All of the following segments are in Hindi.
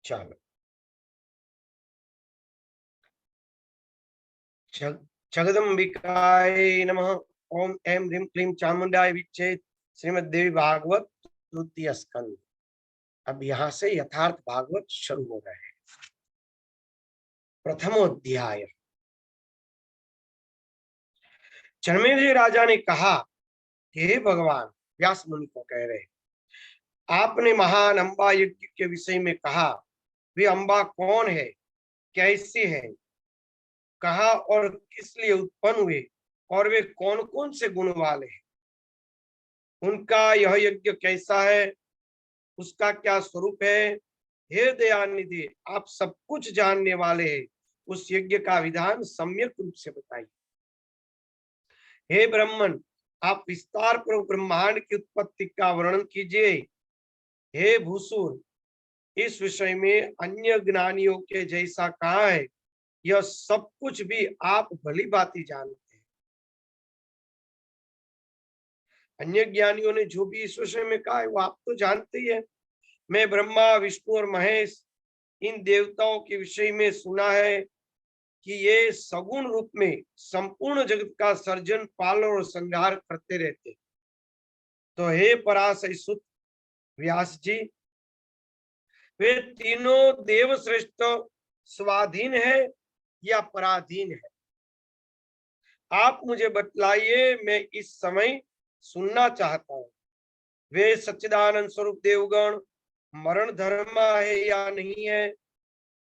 चलो, जगदम्बिकाय नमः। ओम ऐं ह्रीं क्लीं चामुंडाय विच्चे। श्रीमद्देवी भागवत तृतीय स्कंद। अब यहाँ से यथार्थ भागवत शुरू हो रहे हैं। प्रथमोध्याय। जनमेजय राजा ने कहा, हे भगवान, व्यास मुनि को कह रहे, आपने महान अंबा यज्ञ के विषय में कहा, वे अंबा कौन है, कैसे है, कहा और किस लिए उत्पन्न हुए, और वे कौन कौन से गुण वाले हैं, उनका यह यज्ञ कैसा है, उसका क्या स्वरूप है। हे दयानिधि, आप सब कुछ जानने वाले हैं, उस यज्ञ का विधान सम्यक रूप से बताइए। हे ब्राह्मण, आप विस्तार पूर्वक ब्रह्मांड की उत्पत्ति का वर्णन कीजिए। हे भूसुर, इस विषय में अन्य ज्ञानियों के जैसा कहा है, यह सब कुछ भी आप भली भांति जानते हैं। अन्य ज्ञानियों ने जो भी इस विषय में कहा है वो आप तो जानते ही है। मैं ब्रह्मा, विष्णु और महेश, इन देवताओं के विषय में सुना है कि ये सगुण रूप में संपूर्ण जगत का सर्जन, पालन और संहार करते रहते। तो हे पराशर सुत व्यास जी, वे तीनों देव श्रेष्ठ स्वाधीन है या पराधीन है, आप मुझे बतलाइए, मैं इस समय सुनना चाहता हूँ। वे सच्चिदानंद स्वरूप देवगण मरण धर्म है या नहीं है,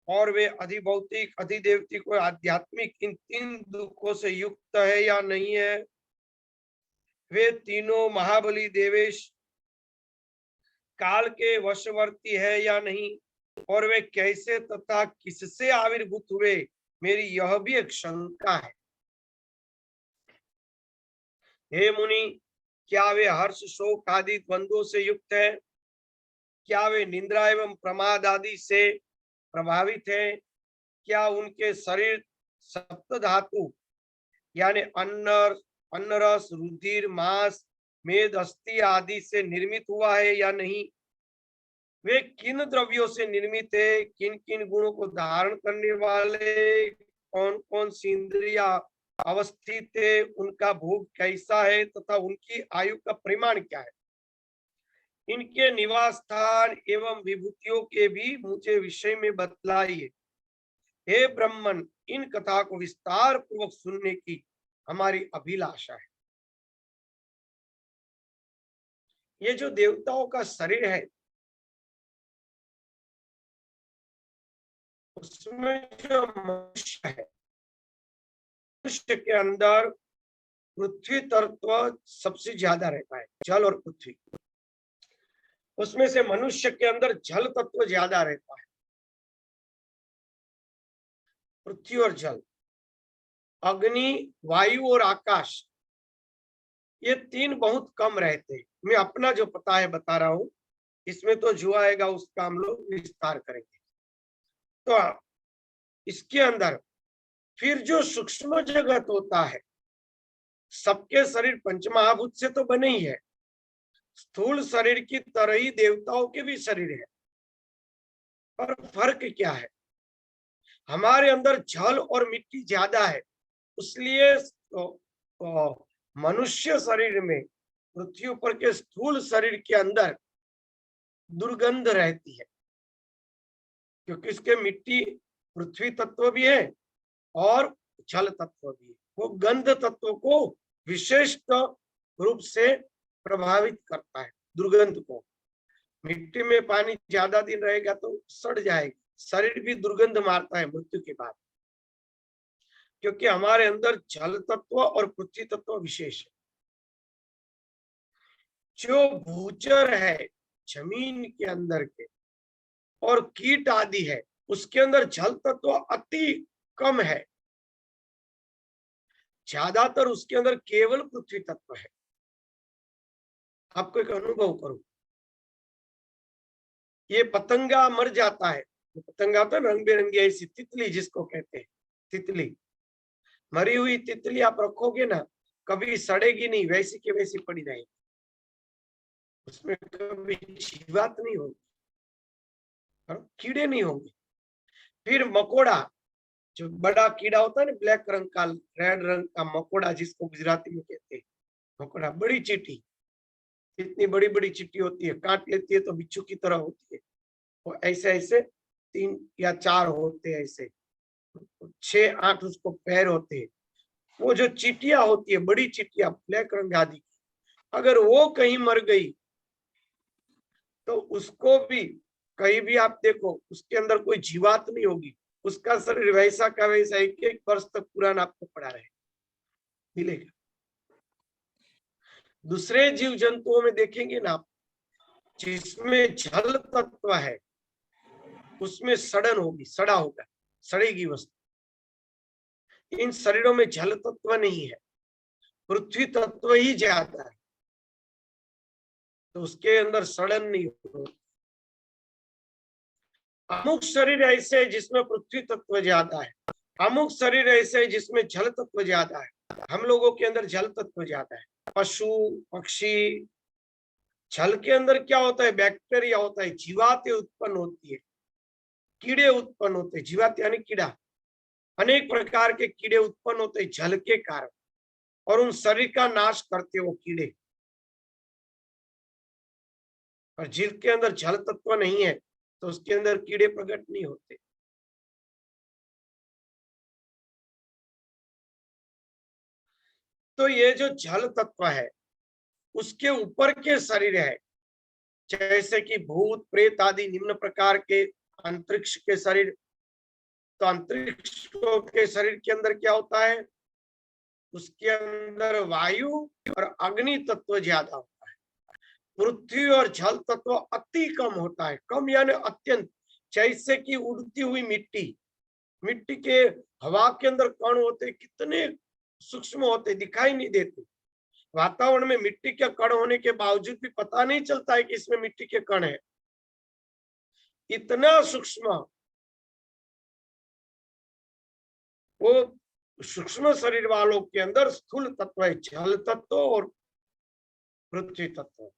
और वे अधिभौतिक, अधिदेवतिक और आध्यात्मिक इन तीन दुखों से युक्त है या नहीं है। वे तीनों महाबली देवेश काल के वशवर्ती है या नहीं, और वे कैसे तथा किससे आविर्भूत हुए, मेरी यह भी एक शंका है। हे मुनि, क्या वे हर्ष, शोक आदि द्वंद्वों से युक्त है, क्या वे निंद्रा एवं प्रमाद आदि से प्रभावित है, क्या उनके शरीर सप्त धातु यानी अन्न रस, रुधिर, मांस, मेद, अस्थि आदि से निर्मित हुआ है या नहीं, वे किन द्रव्यों से निर्मित है, किन किन गुणों को धारण करने वाले, कौन कौन सी इंद्रिया अवस्थित है, उनका भोग कैसा है तथा उनकी आयु का परिमाण क्या है, इनके निवास स्थान एवं विभूतियों के भी मुझे विषय में बतलाइए। हे ब्राह्मण, इन कथा को विस्तार पूर्वक सुनने की हमारी अभिलाषा है। ये जो देवताओं का शरीर है, उसमें जो मनुष्य है, मनुष्य के अंदर पृथ्वी तत्व सबसे ज्यादा रहता है, जल और पृथ्वी। उसमें से मनुष्य के अंदर जल तत्व ज्यादा रहता है, पृथ्वी और जल, अग्नि, वायु और आकाश, ये तीन बहुत कम रहते हैं। मैं अपना जो पता है बता रहा हूं, इसमें तो जो आएगा उसका हम लोग विस्तार करेंगे। तो इसके अंदर फिर जो सूक्ष्म जगत होता है, सबके शरीर पंचमहाभूत से तो बने ही है, स्थूल शरीर की तरह ही देवताओं के भी शरीर है, पर फर्क क्या है, हमारे अंदर जल और मिट्टी ज्यादा है, इसलिए तो मनुष्य शरीर में पृथ्वी पर के स्थूल शरीर के अंदर दुर्गंध रहती है, क्योंकि इसके मिट्टी पृथ्वी तत्व भी है और जल तत्व भी है। वो गंध तत्व को विशेष रूप से प्रभावित करता है, दुर्गंध को। मिट्टी में पानी ज्यादा दिन रहेगा तो सड़ जाएगा, शरीर भी दुर्गंध मारता है मृत्यु के बाद, क्योंकि हमारे अंदर जल तत्व और पृथ्वी तत्व विशेष है। जो भूचर है जमीन के अंदर के और कीट आदि है, उसके अंदर जल तत्व अति कम है, ज्यादातर उसके अंदर केवल पृथ्वी तत्व है। आपको एक अनुभव करो, ये पतंगा मर जाता है, पतंगा तो रंग बिरंगी ऐसी तितली जिसको कहते हैं, तितली, मरी हुई तितली आप रखोगे ना, कभी सड़ेगी नहीं, वैसी की वैसी पड़ी रहेगी, उसमें कभी जीवात नहीं होगी। और कीड़े नहीं होंगे। फिर मकोड़ा, जो बड़ा कीड़ा होता है ना, ब्लैक रंग का, रेड रंग का मकोड़ा जिसको गुजराती में कहते हैं, मकोड़ा, बड़ी चींटी, इतनी बड़ी बड़ी चींटी होती है, काट लेती है तो बिच्छू की तरह होती है। वो ऐसे ऐसे 3 या 4 होते हैं, ऐसे 6-8 उसको पैर होते हैं। वो जो चींटियां होती है, बड़ी चींटियां ब्लैक रंग आदि, अगर वो कहीं मर गई तो उसको भी, कहीं भी आप देखो उसके अंदर कोई जीवात नहीं होगी, उसका शरीर वैसा का वैसा 1-1 वर्ष तक पुराना आपको पड़ा रहे मिलेगा। दूसरे जीव जंतुओं में देखेंगे ना आप, जिसमें जल तत्व है उसमें सड़न होगी, सड़ा होगा, सड़ेगी वस्तु। इन शरीरों में जल तत्व नहीं है, पृथ्वी तत्व ही ज्यादा है, तो उसके अंदर सड़न नहीं होती। अमुक शरीर ऐसे है जिसमें पृथ्वी तत्व ज्यादा है, अमुक शरीर ऐसे है जिसमें जल तत्व ज्यादा है। हम लोगों के अंदर जल तत्व ज्यादा है। पशु पक्षी, जल के अंदर क्या होता है, बैक्टीरिया होता है, जीवातें उत्पन्न होती है, कीड़े उत्पन्न होते हैं। जीवात यानी कीड़ा, अनेक प्रकार के कीड़े उत्पन्न होते हैं जल के कारण, और उन शरीर का नाश करते वो कीड़े। और जल के अंदर जल तत्व नहीं है तो उसके अंदर कीड़े प्रकट नहीं होते। तो ये जो जल तत्व है उसके ऊपर के शरीर है, जैसे कि भूत प्रेत आदि निम्न प्रकार के अंतरिक्ष के शरीर। तो अंतरिक्ष के शरीर के अंदर क्या होता है, उसके अंदर वायु और अग्नि तत्व ज्यादा होता है, पृथ्वी और जल तत्व अति कम होता है। कम यानी अत्यंत, जैसे कि उड़ती हुई मिट्टी, मिट्टी के हवा के अंदर कण होते कितने सूक्ष्म होते, दिखाई नहीं देते। वातावरण में मिट्टी के कण होने के बावजूद भी पता नहीं चलता है कि इसमें मिट्टी के कण है, इतना सूक्ष्म। वो सूक्ष्म शरीर वालों के अंदर स्थूल तत्व है, जल तत्व और पृथ्वी तत्व,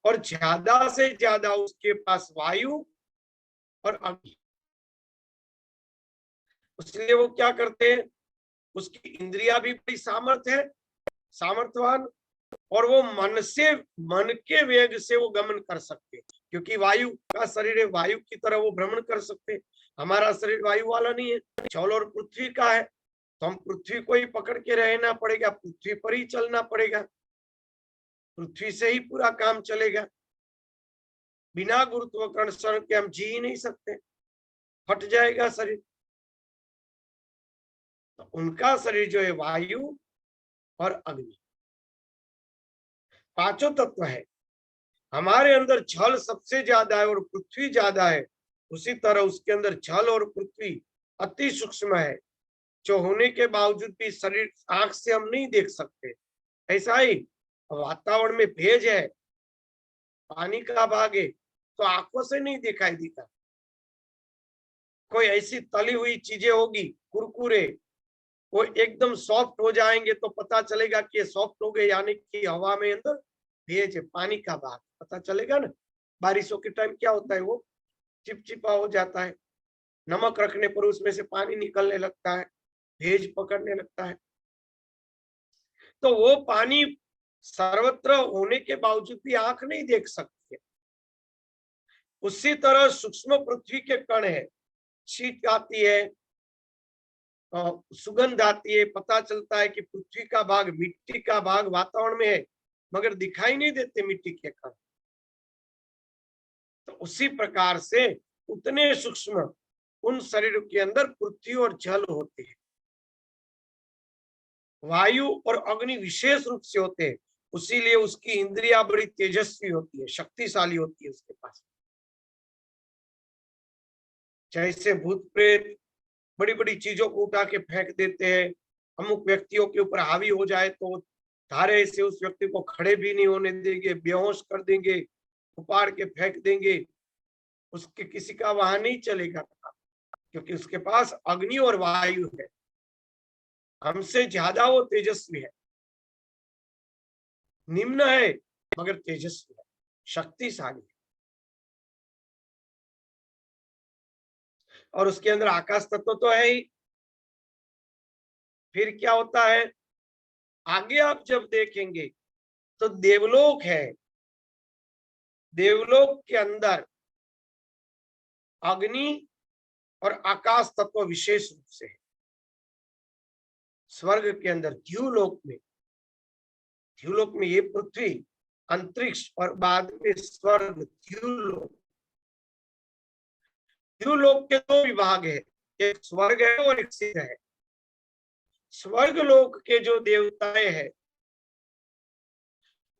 और ज्यादा से ज्यादा उसके पास वायु और अग्नि। इसलिए वो क्या करते हैं, उसकी इंद्रिया भी बड़ी सामर्थ्य है, सामर्थ्यवान, और वो मन के वेग से वो गमन कर सकते हैं, क्योंकि वायु का शरीर है, वायु की तरह वो भ्रमण कर सकते हैं। हमारा शरीर वायु वाला नहीं है, जल और पृथ्वी का है, तो हम पृथ्वी को ही पकड़ के रहना पड़ेगा, पृथ्वी पर ही चलना पड़ेगा, पृथ्वी से ही पूरा काम चलेगा। बिना गुरुत्वाकर्षण के हम जी ही नहीं सकते, फट जाएगा शरीर। तो उनका शरीर जो है वायु और अग्नि, पांचों तत्व है। हमारे अंदर जल सबसे ज्यादा है और पृथ्वी ज्यादा है, उसी तरह उसके अंदर जल और पृथ्वी अति सूक्ष्म है, जो होने के बावजूद भी शरीर आंख से हम नहीं देख सकते। ऐसा ही वातावरण में भेज है, पानी का भाग है, तो आंखों से नहीं दिखाई देता। कोई ऐसी तली हुई चीजें होगी, कुरकुरे, वो एकदम सॉफ्ट हो जाएंगे तो पता चलेगा कि ये सॉफ्ट हो गए, यानी कि हवा में अंदर भेज है, पानी का भाग, पता चलेगा ना। बारिशों के टाइम क्या होता है, वो चिपचिपा हो जाता है, नमक रखने पर उसमें से पानी निकलने लगता है, भेज पकड़ने लगता है। तो वो पानी सर्वत्र होने के बावजूद भी आंख नहीं देख सकती है। उसी तरह सूक्ष्म पृथ्वी के कण है, शीत आती है, सुगंध आती है, पता चलता है कि पृथ्वी का भाग, मिट्टी का भाग वातावरण में है, मगर दिखाई नहीं देते मिट्टी के कण। तो उसी प्रकार से उतने सूक्ष्म उन शरीरों के अंदर पृथ्वी और जल होते हैं, वायु और अग्नि विशेष रूप से होते हैं। उसीलिए उसकी इंद्रिया बड़ी तेजस्वी होती है, शक्तिशाली होती है उसके पास। जैसे भूत प्रेत बड़ी बड़ी चीजों को उठा के फेंक देते हैं, अमुक व्यक्तियों के ऊपर हावी हो जाए तो धारे से उस व्यक्ति को खड़े भी नहीं होने देंगे, बेहोश कर देंगे, उपाड़ के फेंक देंगे, उसके किसी का वहां नहीं चलेगा, क्योंकि उसके पास अग्नि और वायु है, हमसे ज्यादा वो तेजस्वी है। निम्न है मगर तेजस्वी है, शक्तिशाली है। और उसके अंदर आकाश तत्व तो है ही। फिर क्या होता है, आगे आप जब देखेंगे तो देवलोक है, देवलोक के अंदर अग्नि और आकाश तत्व विशेष रूप से है। स्वर्ग के अंदर द्यूलोक में ये पृथ्वी, अंतरिक्ष और बाद में स्वर्ग, द्यूलोक। द्यूलोक के दो विभाग है, एक स्वर्ग है और एक सिद्ध है। स्वर्ग लोक के जो देवताएं हैं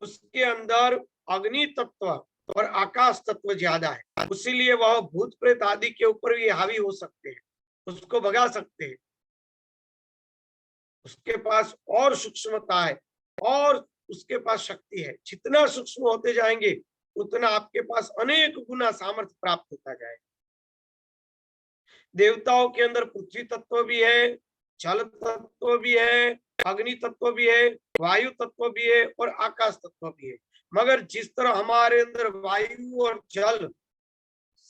उसके अंदर अग्नि तत्व और आकाश तत्व ज्यादा है, इसीलिए वह भूत प्रेत आदि के ऊपर भी हावी हो सकते हैं, उसको भगा सकते हैं। उसके पास और सूक्ष्मता है और उसके पास शक्ति है। जितना सूक्ष्म होते जाएंगे उतना आपके पास अनेक गुना सामर्थ्य प्राप्त होता जाएगा। देवताओं के अंदर पृथ्वी तत्व भी है, जल तत्व भी है, अग्नि तत्व भी है, वायु तत्व भी है और आकाश तत्व भी है। मगर जिस तरह हमारे अंदर वायु और जल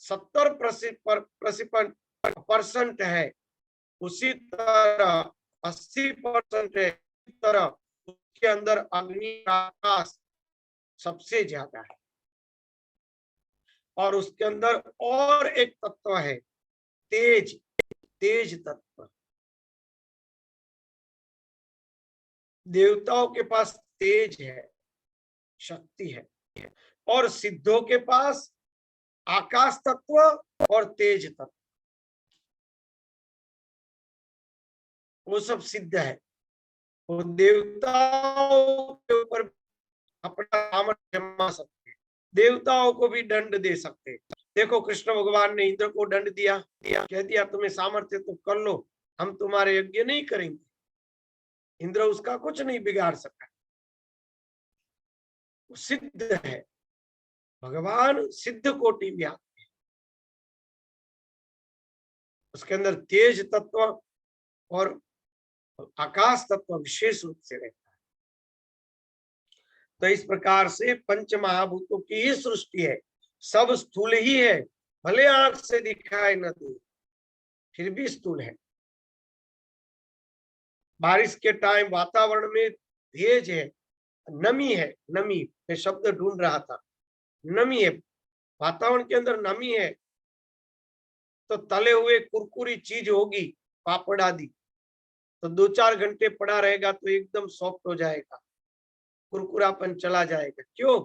70% है, उसी तरह 80% है, इस तरह उसके अंदर अग्नि आकाश सबसे ज्यादा है। और उसके अंदर और एक तत्व है, तेज, तेज तत्व। देवताओं के पास तेज है, शक्ति है, और सिद्धों के पास आकाश तत्व और तेज तत्व, वो सब सिद्ध है। वो देवताओं के ऊपर अपना सामर्थ्य जमा सकते हैं, देवताओं को भी दंड दे सकते हैं। देखो कृष्ण भगवान ने इंद्र को दंड दिया, कह दिया तुम्हें सामर्थ्य तो कर लो, हम तुम्हारे यज्ञ नहीं करेंगे। इंद्र उसका कुछ नहीं बिगाड़ सका, वो सिद्ध है। भगवान सिद्ध कोटि में आते हैं, उसके अंदर तेज तत्व और आकाश तत्व विशेष रूप से रहता है। तो इस प्रकार से पंच महाभूतों की ही सृष्टि है, सब स्थूल ही है, भले आंख से दिखाई न दे फिर भी स्थूल है। बारिश के टाइम वातावरण में भेज है, नमी है, नमी, मैं शब्द ढूंढ रहा था, नमी है, वातावरण के अंदर नमी है, तो तले हुए कुरकुरी चीज होगी, पापड़ आदि, तो 2-4 घंटे पड़ा रहेगा तो एकदम सॉफ्ट हो जाएगा, कुरकुरापन चला जाएगा। क्यों?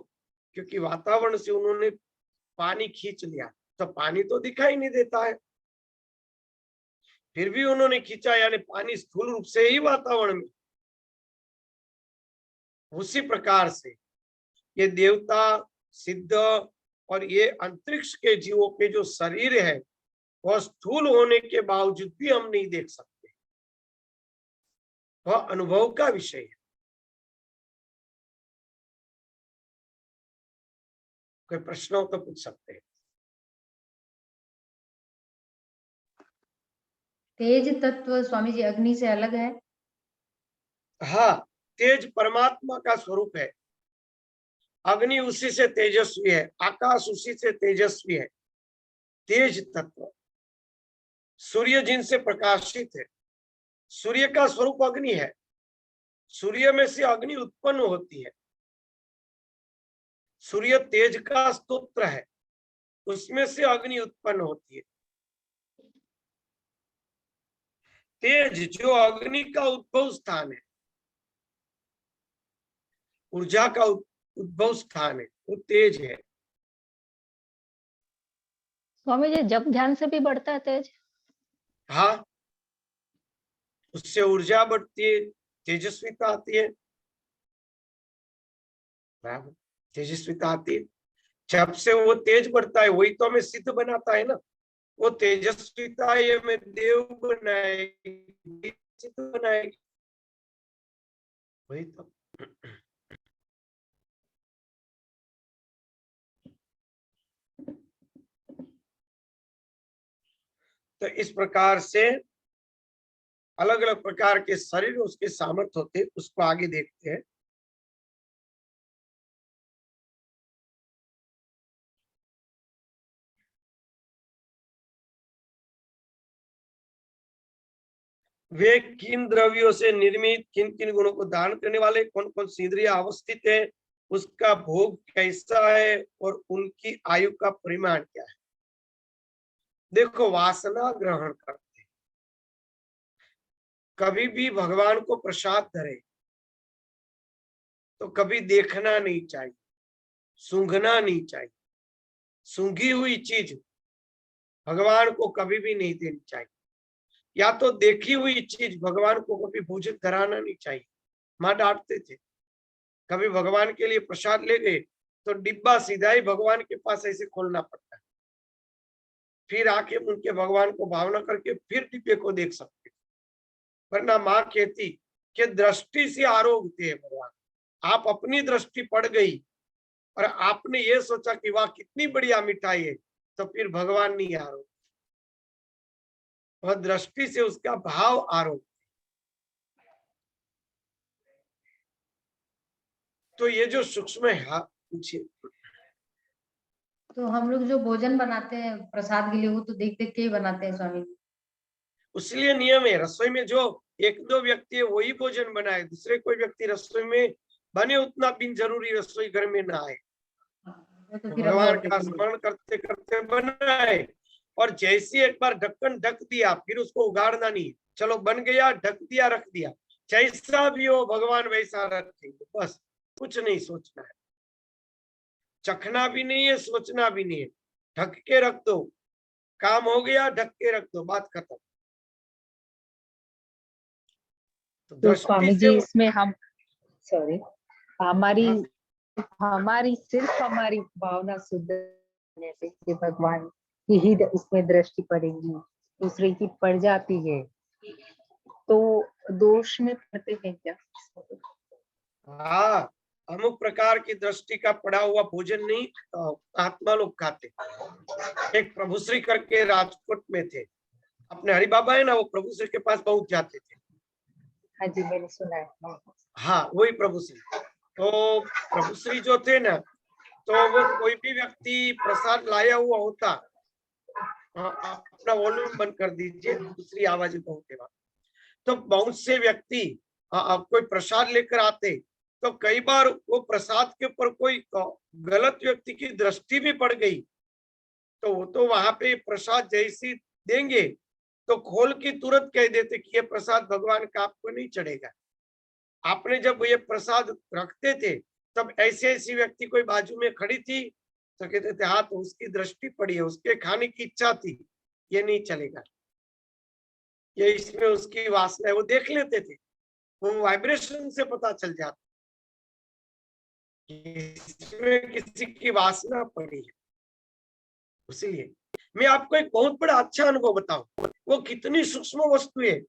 क्योंकि वातावरण से उन्होंने पानी खींच लिया, तो पानी तो दिखाई नहीं देता है, फिर भी उन्होंने खींचा, यानी पानी स्थूल रूप से ही वातावरण में। उसी प्रकार से ये देवता, सिद्ध और ये अंतरिक्ष के जीवों के जो शरीर है वह स्थूल होने के बावजूद भी हम नहीं देख सकते, वह अनुभव का विषय है। कोई प्रश्न हो तो पूछ सकते हैं। तेज तत्व स्वामी जी अग्नि से अलग है? हाँ, तेज परमात्मा का स्वरूप है, अग्नि उसी से तेजस्वी है, आकाश उसी से तेजस्वी है। तेज तत्व सूर्य जिनसे प्रकाशित है, सूर्य का स्वरूप अग्नि है, सूर्य में से अग्नि उत्पन्न होती है। सूर्य तेज का स्तोत्र है, उसमें से अग्नि उत्पन्न होती है। तेज जो अग्नि का उद्भव स्थान है, ऊर्जा का उद्भव स्थान है, वो तेज है। स्वामी जी जब ध्यान से भी बढ़ता है तेज? हाँ, उससे ऊर्जा बढ़ती है, तेजस्विता आती है, तेजस्विता आती है। जब से वो तेज बढ़ता है वही तो हमें सिद्ध बनाता है ना, वो तेजस्विता ये हमें देव बनाएगी, सिद्ध बनाएगी, वही तो। तो इस प्रकार से अलग अलग प्रकार के शरीर उसके सामर्थ्य होते, उसको आगे देखते हैं। वे किन द्रव्यों से निर्मित, किन किन गुणों को धारण करने वाले, कौन कौन सी इंद्रियां अवस्थित है, उसका भोग कैसा है और उनकी आयु का परिमाण क्या है। देखो, वासना ग्रहण करते, कभी भी भगवान को प्रसाद धरे तो कभी देखना नहीं चाहिए, सूंघना नहीं चाहिए। सूंघी हुई चीज भगवान को कभी भी नहीं देनी चाहिए, या तो देखी हुई चीज भगवान को कभी भोजन कराना नहीं चाहिए। माँ डांटते थे, कभी भगवान के लिए प्रसाद ले गए तो डिब्बा सीधा ही भगवान के पास ऐसे खोलना पड़ता है, फिर आके उनके भगवान को भावना करके फिर डिब्बे को देख सकते। वरना माँ कहती कि दृष्टि से आरोग्य है भगवान, आप अपनी दृष्टि पड़ गई और आपने ये सोचा कि वाह कितनी बढ़िया मिठाई है, तो फिर भगवान नहीं आरोग्य, वह दृष्टि से उसका भाव आरोग्य। तो ये जो सूक्ष्म है, हाँ पूछिए। तो हम लोग जो भोजन बनाते हैं प्रसाद के लिए, वो तो देख देख के ही बनाते हैं स्वामी जी। उसलिए नियम है, रसोई में जो एक दो व्यक्ति है वही भोजन बनाए, दूसरे कोई व्यक्ति रसोई में बने उतना बिन जरूरी रसोई घर में ना आए। वो तो फिर अभी भगवान और का देखेंगे। स्मरण करते करते बनाए, और जैसे एक बार ढक्कन ढक दिया फिर उसको उगाड़ना नहीं। चलो बन गया, ढक दिया, रख दिया, जैसा भी हो भगवान वैसा रखेंगे, बस कुछ नहीं सोचना है, चखना भी नहीं है, सोचना भी नहीं है, ढक के रख दो, काम हो गया, ढक के रख दो, बात खत्म। तो तो दृष्टि स्वामी से जी इसमें हम सॉरी हमारी हाँ, हमारी सिर्फ हमारी भावना शुद्ध होने से कि भगवान की ही उसमें दृष्टि पड़ेगी, दूसरे की पड़ जाती है तो दोष में पड़ते हैं क्या? हाँ, अमुक प्रकार की दृष्टि का पड़ा हुआ भोजन नहीं आत्मा लोग खाते। एक प्रभुश्री करके राजकोट में थे, अपने हरि बाबा है ना, वो प्रभुश्री के पास बहुत जाते थे। हाँ जी, मैंने सुना है। हाँ, वही प्रभुश्री। तो प्रभुश्री जो थे ना, तो वो कोई भी व्यक्ति प्रसाद लाया हुआ होता, अपना वॉल्यूम बंद कर दीजिए, दूसरी आवाज बहुत है। तो बहुत से व्यक्ति कोई प्रसाद लेकर आते, तो कई बार वो प्रसाद के ऊपर कोई गलत व्यक्ति की दृष्टि भी पड़ गई, तो वो तो वहां पे प्रसाद जैसी देंगे तो खोल के तुरंत कह देते कि ये प्रसाद भगवान का आपको नहीं चढ़ेगा। आपने जब ये प्रसाद रखते थे तब ऐसे ऐसी व्यक्ति कोई बाजू में खड़ी थी तो कहते थे हाँ, तो उसकी दृष्टि पड़ी है, उसके खाने की इच्छा थी, ये नहीं चलेगा, ये इसमें उसकी वासना है। वो देख लेते थे, वो वाइब्रेशन से पता चल जाता इसमें किसी की वासना पड़ी है। इसलिए मैं आपको एक बहुत बड़ा अच्छा अनुभव बताऊं, वो कितनी सूक्ष्म वस्तु है।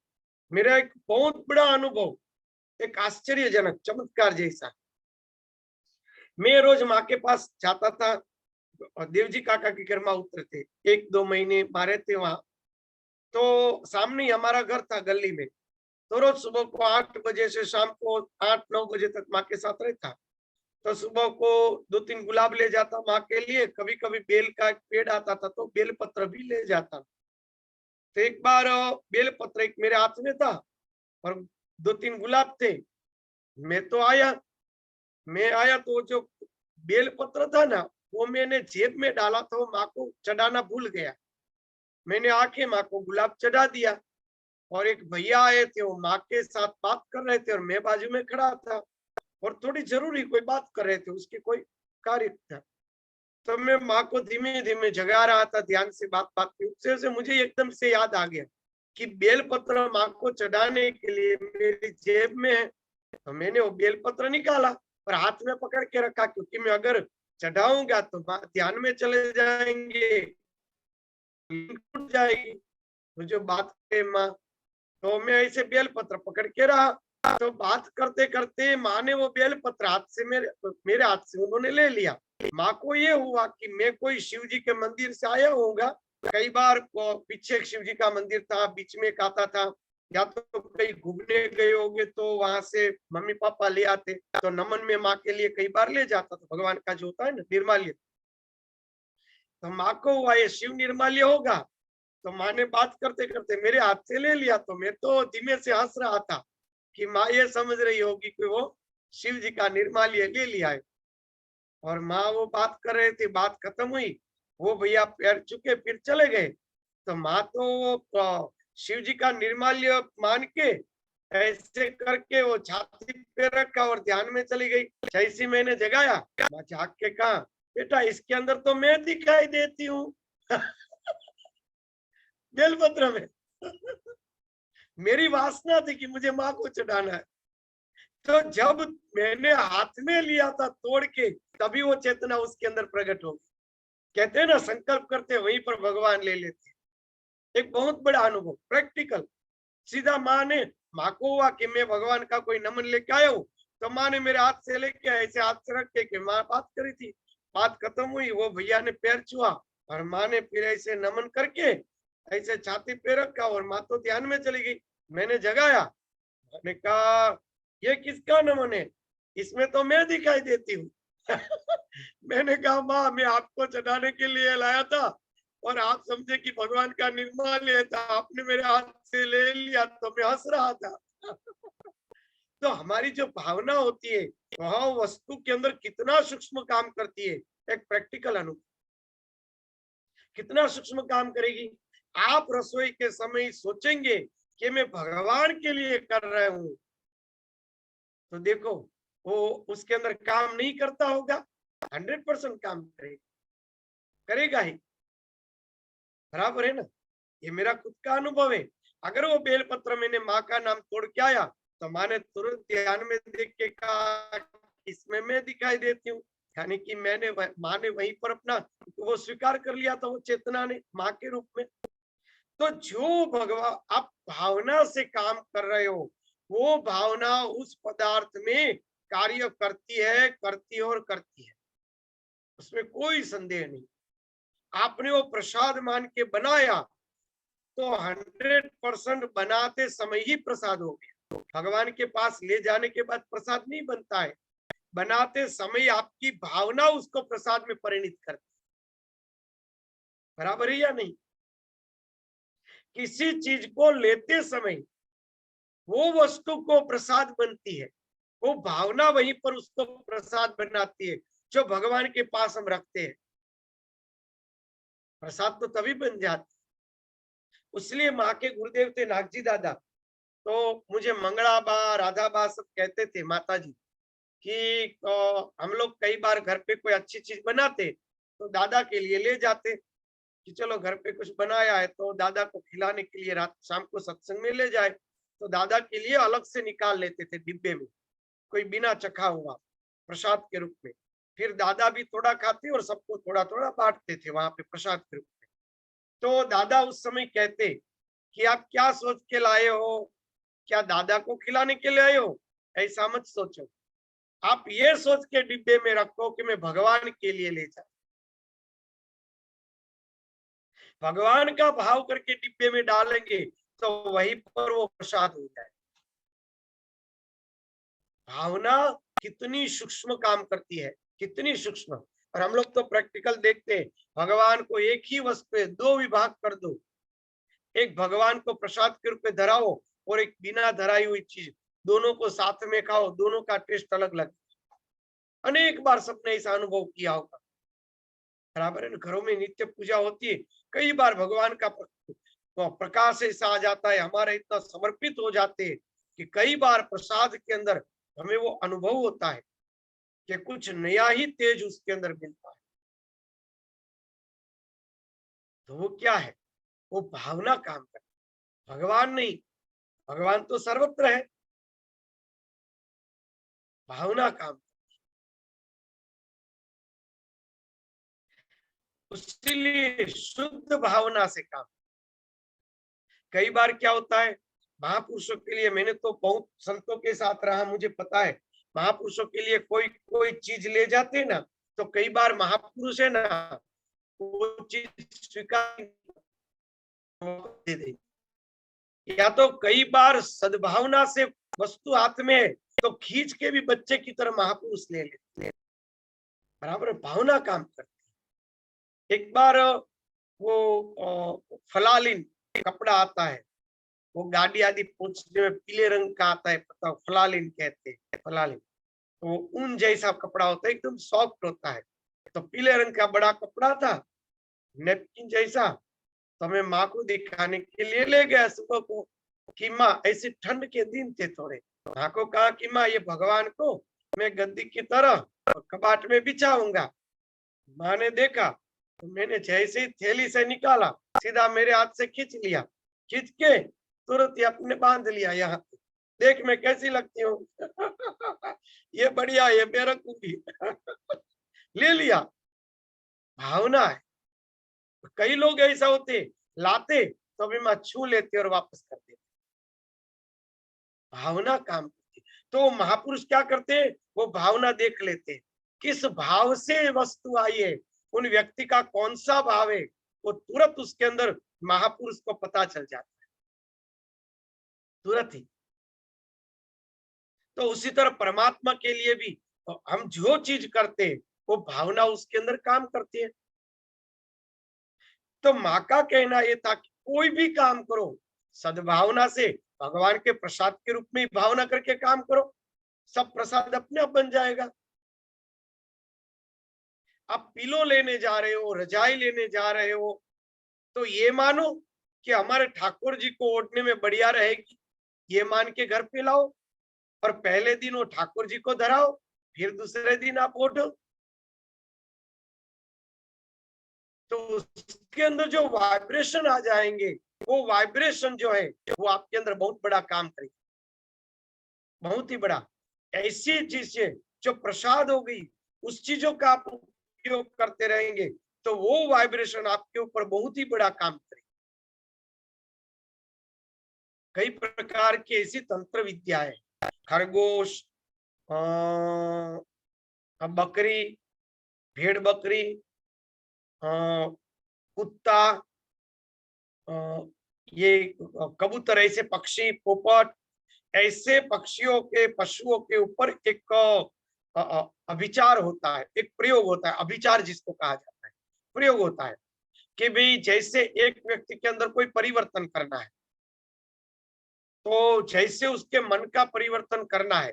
मेरा एक बहुत बड़ा अनुभव, एक आश्चर्यजनक चमत्कार जैसा। मैं रोज माँ के पास जाता था, और देवजी काका के घर में उतरते, 1-2 महीने मारे थे वहां। तो सामने ही हमारा घर था गली में, तो रोज सुबह को 8 बजे से शाम को 8-9 बजे तक माँ के साथ रहता। तो सुबह को 2-3 गुलाब ले जाता माँ के लिए, कभी कभी बेल का एक पेड़ आता था तो बेल पत्र भी ले जाता। तो एक बार बेल पत्र एक मेरे हाथ में था और 2-3 गुलाब थे। मैं आया तो जो बेल पत्र था ना, वो मैंने जेब में डाला था, वो माँ को चढ़ाना भूल गया। मैंने आके माँ को गुलाब चढ़ा दिया, और एक भैया आए थे, वो माँ के साथ बात कर रहे थे और मैं बाजू में खड़ा था, और थोड़ी जरूरी कोई बात कर रहे थे, उसके कोई कार्य था। तो मैं माँ को धीमे धीमे जगा रहा था, ध्यान से बात बात की। उससे से मुझे एकदम से याद आ गया कि बेलपत्र माँ को चढ़ाने के लिए मेरी जेब में है। तो मैंने वो बेलपत्र निकाला और हाथ में पकड़ के रखा, क्योंकि मैं अगर चढ़ाऊंगा तो माँ ध्यान में चले जाएंगे, टूट जाएगी। तो जो बात है माँ, तो मैं ऐसे बेलपत्र पकड़ के रहा। तो बात करते करते माँ ने वो बेलपत्र हाथ से मेरे हाथ से उन्होंने ले लिया। माँ को ये हुआ कि मैं कोई शिव जी के मंदिर से आया होऊंगा। कई बार पीछे एक शिव जी का मंदिर था, बीच में एक आता था, या तो कहीं घूमने गए होंगे तो वहां से मम्मी पापा ले आते, तो नमन में माँ के लिए कई बार ले जाता था, भगवान का जो होता है ना निर्माल्य। तो माँ को हुआ ये शिव निर्माल्य होगा, तो माँ ने बात करते करते मेरे हाथ से ले लिया, तो मैं तो धीमे से हंस रहा था कि माँ ये समझ रही होगी कि वो शिव जी का निर्माल्य ले लिया है। और माँ वो बात कर रहे थे, बात खत्म हुई, वो भैया पैर चुके फिर चले गए। तो माँ तो शिव जी का निर्माल्य मान के ऐसे करके वो छाती पे रखा और ध्यान में चली गई। जैसी मैंने जगाया, माँ जाग के कहा, बेटा इसके अंदर तो मैं दिखाई देती हूँ बेलपत्र में मेरी वासना थी कि मुझे माँ को चढ़ाना है। तो जब मैंने हाथ में लिया था तोड़ के, तभी वो चेतना उसके अंदर प्रकट हो गई। कहते हैं ना, संकल्प करते वहीं पर भगवान ले लेते। एक बहुत बड़ा अनुभव, प्रैक्टिकल। सीधा माँ को हुआ कि मैं भगवान का कोई नमन लेके आया हूँ, तो माँ ने मेरे हाथ से लेके ऐसे हाथ से रख के, माँ बात करी थी, बात खत्म हुई, वो भैया ने पैर छुआ और माँ ने फिर ऐसे नमन करके ऐसे छाती पे रखा और माँ तो ध्यान में चली गई। मैंने जगाया, मैंने कहा ये किसका नमन है, इसमें तो मैं दिखाई देती हूँ मैंने कहा माँ मैं आपको चढ़ाने के लिए लाया था और आप समझे कि भगवान का निर्माल्य था, आपने मेरे हाथ से ले लिया तो मैं हंस रहा था तो हमारी जो भावना होती है वह वस्तु के अंदर कितना सूक्ष्म काम करती है। एक प्रैक्टिकल अनुभव, कितना सूक्ष्म काम करेगी। आप रसोई के समय सोचेंगे कि मैं भगवान के लिए कर रहा हूँ, तो देखो वो उसके अंदर काम नहीं करता होगा, 100% काम करेगा ही। बराबर है ना, ये मेरा खुद का अनुभव है। अगर वो बेलपत्र मैंने माँ का नाम तोड़ के आया, तो माँ ने तुरंत ध्यान में देख के कहा इसमें मैं दिखाई देती हूँ, यानी कि माँ ने वहीं पर अपना वो स्वीकार कर लिया था, वो चेतना ने माँ के रूप में। तो जो भगवान आप भावना से काम कर रहे हो, वो भावना उस पदार्थ में कार्य करती है और करती है, उसमें कोई संदेह नहीं। आपने वो प्रसाद मान के बनाया तो 100% बनाते समय ही प्रसाद हो गया। भगवान के पास ले जाने के बाद प्रसाद नहीं बनता है, बनाते समय आपकी भावना उसको प्रसाद में परिणित करती। बराबर है या नहीं? किसी चीज को लेते समय वो वस्तु को प्रसाद बनती है, वो भावना वहीं पर उसको प्रसाद बनाती है जो भगवान के पास हम रखते हैं। प्रसाद तो तभी बन जाता। इसलिए माँ के गुरुदेव थे नागजी दादा, तो मुझे मंगला बा, राधा बा सब कहते थे माता जी कि हम लोग कई बार घर पे कोई अच्छी चीज बनाते तो दादा के लिए ले जाते कि चलो घर पे कुछ बनाया है तो दादा को खिलाने के लिए रात शाम को सत्संग में ले जाए, तो दादा के लिए अलग से निकाल लेते थे डिब्बे में, कोई बिना चखा हुआ प्रसाद के रूप में। फिर दादा भी थोड़ा खाते और सबको थोड़ा थोड़ा बांटते थे वहां पे प्रसाद के रूप में। तो दादा उस समय कहते कि आप क्या सोच के लाए हो, क्या दादा को खिलाने के लिए आए हो? ऐसा मत सोचो, आप ये सोच के डिब्बे में रखो कि मैं भगवान के लिए ले जाऊं। भगवान का भाव करके डिब्बे में डालेंगे तो वहीं पर वो प्रसाद हो जाए। भावना कितनी सूक्ष्म काम करती है, कितनी सूक्ष्म। और हम लोग तो प्रैक्टिकल देखते हैं, भगवान को एक ही वस्तु है, दो विभाग कर दो, एक भगवान को प्रसाद के रूप में धराओ और एक बिना धराई हुई चीज, दोनों को साथ में खाओ, दोनों का टेस्ट अलग अलग। अनेक बार सबने ऐसा अनुभव किया होगा। बराबर है ना, घरों में नित्य पूजा होती है, कई बार भगवान का तो प्रकाश ऐसा आ जाता है, हमारे इतना समर्पित हो जाते हैं कि कई बार प्रसाद के अंदर हमें वो अनुभव होता है कि कुछ नया ही तेज उसके अंदर मिलता है। तो वो क्या है? वो भावना काम करती है, भगवान नहीं। भगवान तो सर्वत्र है, भावना काम। इसलिए शुद्ध भावना से काम। कई बार क्या होता है, महापुरुषों के लिए, मैंने तो बहुत संतों के साथ रहा, मुझे पता है, महापुरुषों के लिए कोई कोई चीज ले जाते ना, तो कई बार महापुरुष है ना वो चीज स्वीकार दे दे, या तो कई बार सद्भावना से वस्तु हाथ में है तो खींच के भी बच्चे की तरह महापुरुष ले लेते। बराबर भावना काम करती है। एक बार वो फलालिन कपड़ा आता है, वो गाड़ी आदि पोंछने में पीले रंग का आता है, पता फलालिन कहते हैं, फलालिन। तो वो ऊन जैसा कपड़ा होता है, एकदम सॉफ्ट होता है। तो पीले रंग का बड़ा कपड़ा था, नेपकिन जैसा। तो मैं माँ को दिखाने के लिए ले गया सुबह को कि माँ, ऐसे ठंड के दिन थे थोड़े, माँ को कहा कि माँ, ये भगवान को मैं गद्दी की तरह और कबाट में बिछाऊंगा। माँ ने देखा, तो मैंने जैसे ही थैली से निकाला, सीधा मेरे हाथ से खींच लिया, खींच के तुरंत ही अपने बांध लिया यहाँ पे। देख मैं कैसी लगती हूँ। ये बढ़िया, ये मेरा कुकी। ले लिया। भावना है। कई लोग ऐसा होते, लाते तो अभी माँ छू लेते और वापस कर देते। भावना काम करती। तो महापुरुष क्या करते हैं, वो भावना देख लेते हैं, किस भाव से वस्तु आई है, उन व्यक्ति का कौन सा भाव है, वो तुरंत उसके अंदर महापुरुष को पता चल जाता है, तुरंत ही। तो उसी तरह परमात्मा के लिए भी हम जो चीज करते हैं, वो भावना उसके अंदर काम करती है। तो माँ का कहना ये था कि कोई भी काम करो सद्भावना से, भगवान के प्रसाद के रूप में भावना करके काम करो, सब प्रसाद अपने आप बन जाएगा। आप पिलो लेने जा रहे हो, रजाई लेने जा रहे हो, तो ये मानो कि हमारे ठाकुर जी को ओढ़ने में बढ़िया रहेगी, ये मान के घर पे लाओ, और पहले दिन वो ठाकुर जी को धराओ, फिर दूसरे दिन आप ओढ़ो। तो उसके अंदर जो वाइब्रेशन आ जाएंगे, वो वाइब्रेशन जो है वो आपके अंदर बहुत बड़ा काम करेगी, बहुत ही बड़ा। ऐसी चीजें जो प्रसाद हो गई, उस चीजों का आप उपयोग करते रहेंगे, तो वो वाइब्रेशन आपके ऊपर बहुत ही बड़ा काम करेगी। कई प्रकार की ऐसी तंत्र विद्या है, खरगोश, बकरी, भेड़ बकरी, कुत्ता, ये कबूतर, ऐसे पक्षी, पोपट, ऐसे पक्षियों के, पशुओं के ऊपर एक अभिचार होता है, एक प्रयोग होता है, अभिचार जिसको कहा जाता है, प्रयोग होता है कि भाई जैसे एक व्यक्ति के अंदर कोई परिवर्तन करना है, तो जैसे उसके मन का परिवर्तन करना है,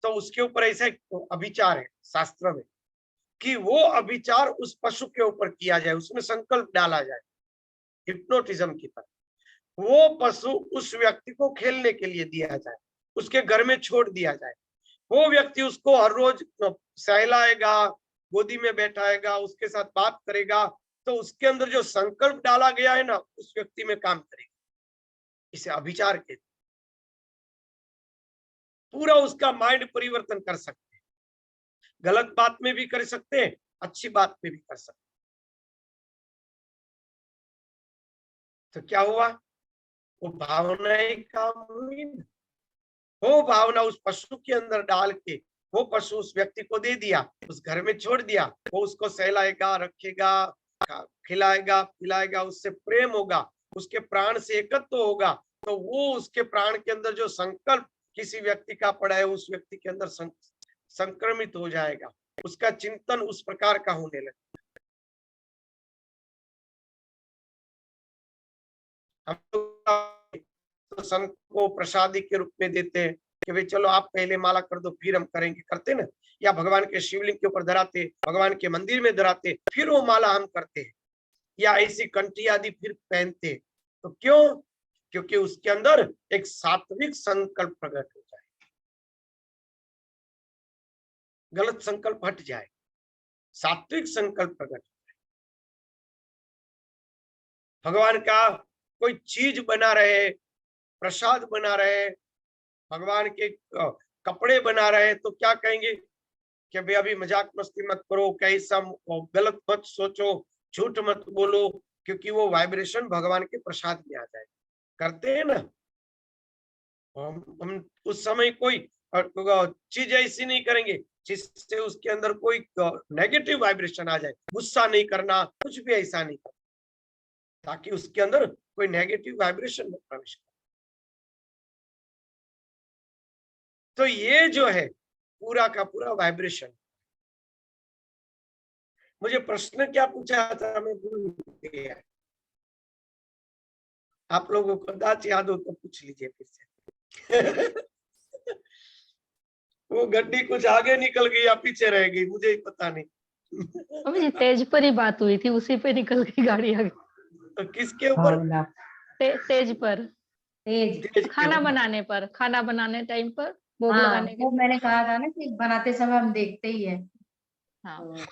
तो उसके ऊपर ऐसा एक अभिचार है शास्त्र में कि वो अभिचार उस पशु के ऊपर किया जाए, उसमें संकल्प डाला जाए, हिप्नोटिज्म की तरह। वो पशु उस व्यक्ति को खेलने के लिए दिया जाए, उसके घर में छोड़ दिया जाए, वो व्यक्ति उसको हर रोज सहलाएगा, गोदी में बैठाएगा, उसके साथ बात करेगा, तो उसके अंदर जो संकल्प डाला गया है ना, उस व्यक्ति में काम करेगा। इसे अभिचार कहते, पूरा उसका माइंड परिवर्तन कर सकते हैं, गलत बात में भी कर सकते हैं, अच्छी बात में भी कर सकते हैं। तो क्या हुआ, वो भावनाएं काम हुई ना, वो भावना उस पशु के अंदर डाल के वो पशु उस व्यक्ति को दे दिया, उस घर में छोड़ दिया, वो उसको सहलाएगा, रखेगा, खिलाएगा, पिलाएगा, उससे प्रेम होगा, उसके प्राण से एकत्व होगा, तो वो उसके प्राण के अंदर जो संकल्प किसी व्यक्ति का पड़ा है, उस व्यक्ति के अंदर संक्रमित हो जाएगा, उसका चिंतन उस प्रकार का होने लगेगा। हम तो संत को प्रसादी के रूप में देते हैं कि भाई चलो आप पहले माला कर दो, फिर हम करेंगे, करते ना, या भगवान के शिवलिंग के ऊपर धराते, भगवान के मंदिर में धराते, फिर वो माला हम करते हैं, या ऐसी कंठी आदि फिर पहनते। तो क्यों, क्योंकि उसके अंदर एक सात्विक संकल्प प्रकट हो जाए, गलत संकल्प हट जाए, सात्विक संकल्प प्रकट हो जाए। भगवान का कोई चीज बना रहे, प्रसाद बना रहे, भगवान के कपड़े बना रहे, तो क्या कहेंगे कि भाई अभी मजाक मस्ती मत करो, कैसा गलत मत सोचो, झूठ मत बोलो, क्योंकि वो वाइब्रेशन भगवान के प्रसाद में आ जाए। करते हैं ना हम उस समय कोई चीज ऐसी नहीं करेंगे जिससे उसके अंदर कोई नेगेटिव वाइब्रेशन आ जाए, गुस्सा नहीं करना, कुछ भी ऐसा नहीं करना, ताकि उसके अंदर कोई नेगेटिव वाइब्रेशन न प्रवेश करे। तो ये जो है पूरा का पूरा वाइब्रेशन। मुझे प्रश्न क्या पूछा था, मैं भूल गया। आप लोगों को दाच याद हो तो पूछ लीजिए फिर से। वो गड्डी कुछ आगे निकल गई या पीछे रह गई, मुझे ही पता नहीं। स्वामी जी तेज पर ही बात हुई थी, उसी पे निकल गई गाड़ी आगे। तो किसके ऊपर? भावना तेज पर, तेज। तेज के खाना ऊपर। बनाने पर, खाना बनाने टाइम पर, भोग हाँ, लगाने के वो लिए। मैंने कहा था ना कि बनाते समय हम देखते ही है। हाँ,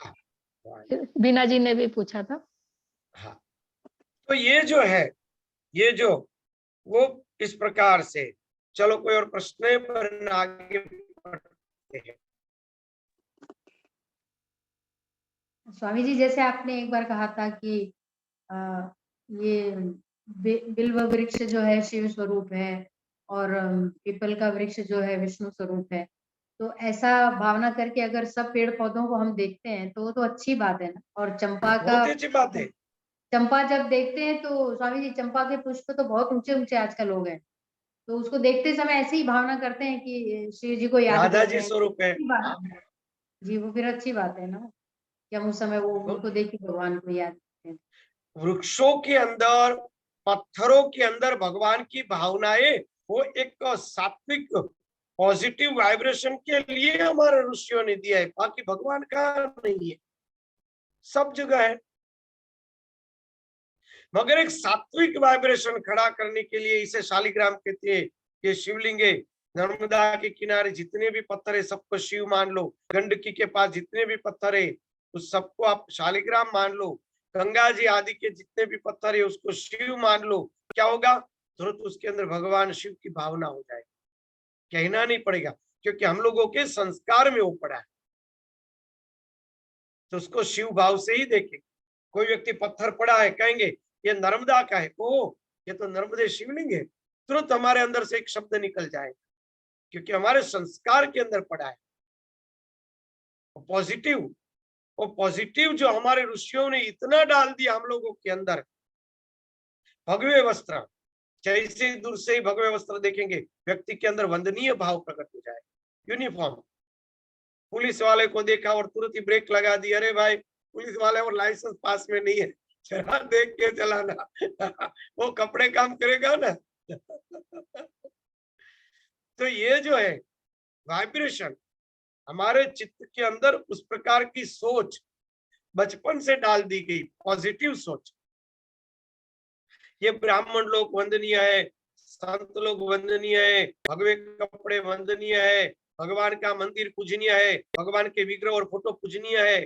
तो बीना जी ने भी पूछा था। हाँ, तो ये जो है, ये जो वो इस प्रकार से, चलो कोई और प्रश्न है पर आगे बढ़ते हैं। स्वामी जी, जैसे आपने एक बार कहा था कि ये बिल्व वृक्ष जो है शिव स्वरूप है और पीपल का वृक्ष जो है विष्णु स्वरूप है, तो ऐसा भावना करके अगर सब पेड़ पौधों को हम देखते हैं तो वो तो अच्छी बात है ना। और चंपा का, बहुत अच्छी बात है। चंपा जब देखते हैं तो स्वामी जी चंपा के पुष्प तो बहुत ऊंचे ऊंचे आजकल हो गए, तो उसको देखते समय ऐसी ही भावना करते हैं कि शिव जी को याद राधा कर जी रहे हैं। स्वरूप है। अच्छी बात है जी, वो फिर अच्छी बात है ना कि हम उस समय वो उनको देख के भगवान को याद करते हैं। वृक्षों के अंदर, पत्थरों के अंदर भगवान की भावनाएं, वो एक सात्विक पॉजिटिव वाइब्रेशन के लिए हमारे ऋषियों ने दिया है, बाकी भगवान का नहीं है, सब जगह है। मगर एक सात्विक वाइब्रेशन खड़ा करने के लिए इसे शालिग्राम कहते हैं। ये शिवलिंग है, नर्मदा के किनारे जितने भी पत्थर है सबको शिव मान लो, गंडकी के पास जितने भी पत्थर है उस सबको आप शालिग्राम मान लो, गंगा जी आदि के जितने भी पत्थर है उसको शिव मान लो। क्या होगा? तुरंत उसके अंदर भगवान शिव की भावना हो जाएगी, कहना नहीं पड़ेगा, क्योंकि हम लोगों के संस्कार में वो पड़ा है, तो उसको शिव भाव से ही देखें। कोई व्यक्ति पत्थर पड़ा है, कहेंगे ये नर्मदा का है, ओ ये तो नर्मदे शिवलिंग है, तुरंत हमारे अंदर से एक शब्द निकल जाएगा, क्योंकि हमारे संस्कार के अंदर पड़ा है पॉजिटिव। वो पॉजिटिव जो हमारे ऋषियों ने इतना डाल दिया हम लोगों के अंदर। भगवे वस्त्र, जैसे ही दूर से ही भगवे वस्त्र देखेंगे व्यक्ति के अंदर वंदनीय भाव प्रकट हो जाए। यूनिफॉर्म, पुलिस वाले को देखा और तुरंत ही ब्रेक लगा दी, अरे भाई पुलिस वाले और लाइसेंस पास में नहीं है, जरा देख के चलाना। वो कपड़े काम करेगा ना। तो ये जो है वाइब्रेशन हमारे चित्त के अंदर उस प्रकार की सोच बचपन से डाल दी गई, पॉजिटिव सोच। ये ब्राह्मण लोग वंदनीय है, संत लोग वंदनीय है, भगवे कपड़े वंदनीय है, भगवान का मंदिर पूजनीय है, भगवान के विग्रह और फोटो पूजनीय है।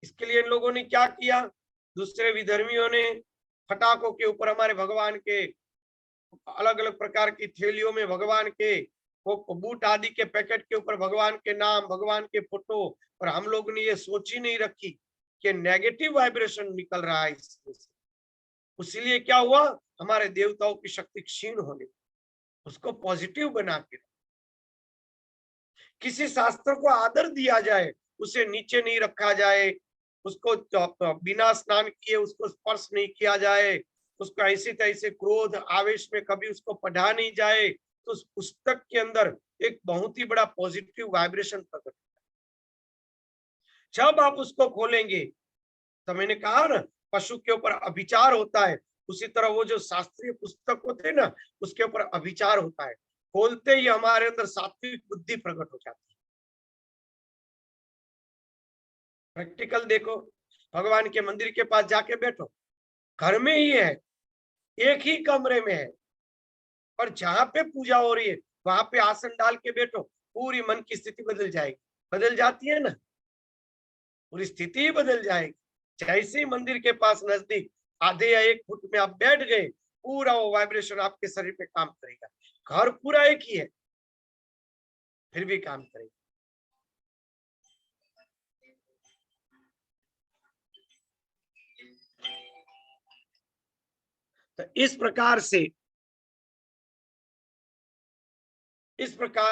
इसके लिए इन लोगों ने क्या किया? दूसरे विधर्मियों ने फटाकों के ऊपर हमारे भगवान के, अलग अलग प्रकार की थैलियों में भगवान के, वो बूट आदि के पैकेट के ऊपर भगवान के नाम, भगवान के फोटो, और हम लोग ने ये सोच ही नहीं रखी कि नेगेटिव वाइब्रेशन निकल रहा है इसमें से। उसीलिए क्या हुआ? हमारे देवताओं की शक्ति क्षीण होने, उसको पॉजिटिव बना के, किसी शास्त्र को आदर दिया जाए, उसे नीचे नहीं रखा जाए, उसको बिना स्नान किए उसको स्पर्श नहीं किया जाए, उसको ऐसे तैसे क्रोध आवेश में कभी उसको पढ़ा नहीं जाए, तो उस पुस्तक के अंदर एक बहुत ही बड़ा पॉजिटिव वाइब्रेशन प्रकट होता है। जब आप उसको खोलेंगे, तो मैंने कहा ना पशु के ऊपर अभिचार होता है, उसी तरह वो जो शास्त्रीय पुस्तक होते हैं ना उसके ऊपर अभिचार होता है, खोलते ही हमारे अंदर सात्विक बुद्धि प्रकट हो जाती है। प्रैक्टिकल देखो, भगवान के मंदिर के पास जाके बैठो, घर में ही है, एक ही कमरे में है, पर जहां पे पूजा हो रही है वहां पे आसन डाल के बैठो, पूरी मन की स्थिति बदल जाएगी। बदल जाती है ना, पूरी स्थिति ही बदल जाएगी। जैसे ही मंदिर के पास नजदीक आधे या 1 फुट में आप बैठ गए, पूरा वो वाइब्रेशन आपके शरीर पे काम करेगा। घर पूरा एक ही है, फिर भी काम करेगा। तो इस प्रकार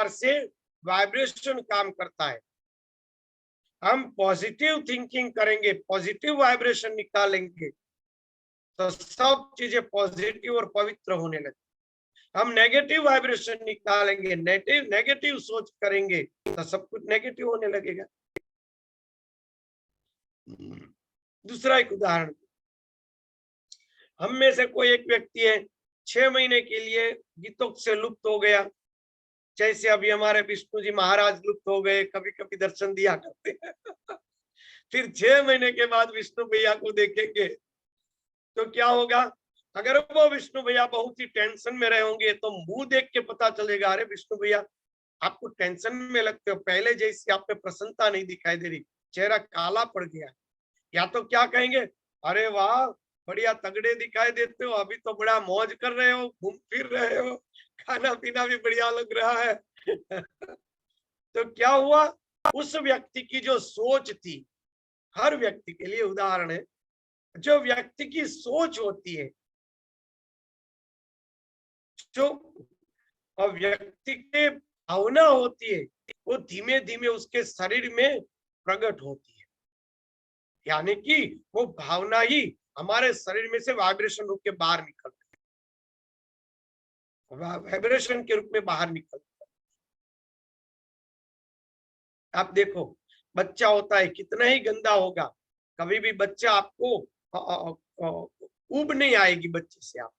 से वाइब्रेशन काम करता है। हम पॉजिटिव थिंकिंग करेंगे, पॉजिटिव वाइब्रेशन निकालेंगे, तो सब चीजें पॉजिटिव और पवित्र होने लगती। हम नेगेटिव वाइब्रेशन निकालेंगे, नेगेटिव सोच करेंगे, तो सब कुछ नेगेटिव होने लगेगा। दूसरा एक उदाहरण, हम में से कोई एक व्यक्ति है 6 महीने के लिए गीतों से लुप्त हो गया, जैसे अभी हमारे विष्णु जी महाराज लुप्त हो गए, कभी कभी दर्शन दिया करते हैं फिर 6 महीने के बाद विष्णु भैया को देखेंगे तो क्या होगा? अगर वो विष्णु भैया बहुत ही टेंशन में रहे होंगे तो मुंह देख के पता चलेगा, अरे विष्णु भैया आपको टेंशन में लगते हो, पहले जैसी आप में प्रसन्नता नहीं दिखाई दे रही, चेहरा काला पड़ गया। या तो क्या कहेंगे, अरे वाह बढ़िया तगड़े दिखाई देते हो, अभी तो बड़ा मौज कर रहे हो, घूम फिर रहे हो, खाना पीना भी बढ़िया लग रहा है तो क्या हुआ? उस व्यक्ति की जो सोच थी, हर व्यक्ति के लिए उदाहरण है, जो व्यक्ति की सोच होती है, जो व्यक्ति की भावना होती है, वो धीमे धीमे उसके शरीर में प्रकट होती है। यानी कि वो भावना ही हमारे शरीर में से वाइब्रेशन रूप के बाहर निकलती है, वाइब्रेशन के रूप में बाहर निकलती है। आप देखो बच्चा होता है, कितना ही गंदा होगा, कभी भी बच्चा आपको ऊब नहीं आएगी बच्चे से, आप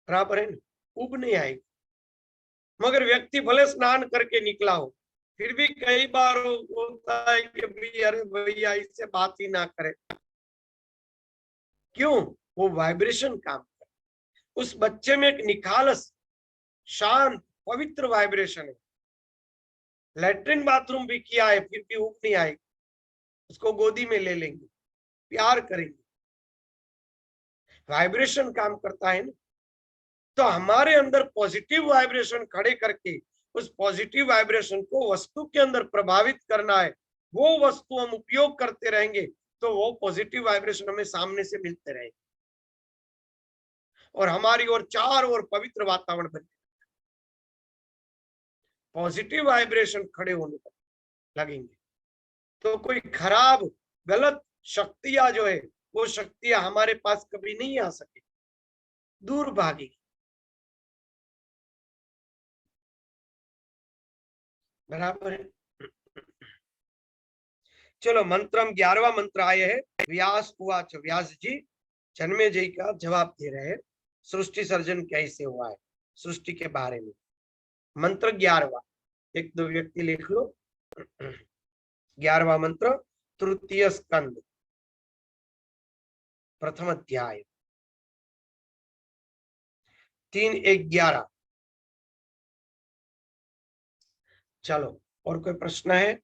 बराबर है ना, ऊब नहीं आएगी। मगर व्यक्ति भले स्नान करके निकला हो, फिर भी कई बार होता है कि भी अरे भैया इससे बात ही ना करे, क्यों? वो वाइब्रेशन काम करे, उस बच्चे में एक निखालस शांत पवित्र वाइब्रेशन है। लैट्रिन बाथरूम भी किया है फिर भी ऊब नहीं आएगी, उसको गोदी में ले लेंगे, प्यार करेंगे, वाइब्रेशन काम करता है ना। तो हमारे अंदर पॉजिटिव वाइब्रेशन खड़े करके उस पॉजिटिव वाइब्रेशन को वस्तु के अंदर प्रभावित करना है। वो वस्तु हम उपयोग करते रहेंगे तो वो पॉजिटिव वाइब्रेशन हमें सामने से मिलते रहेंगे और हमारी ओर चारों ओर पवित्र वातावरण बने, पॉजिटिव वाइब्रेशन खड़े होने लगेंगे तो कोई खराब गलत शक्तियां जो है वो शक्तियां हमारे पास कभी नहीं आ सके, दूर भागेगी। बराबर है। चलो मंत्रम 11वां मंत्र आए है। व्यास उवाच, व्यास जी जन्मे जी का जवाब दे रहे हैं, सृष्टि सर्जन कैसे हुआ है, सृष्टि के बारे में। मंत्र 11वां, एक दो व्यक्ति लिख लो। 11वां मंत्र, तृतीय स्कंद, प्रथम अध्याय, 3:11। चलो और कोई प्रश्न है?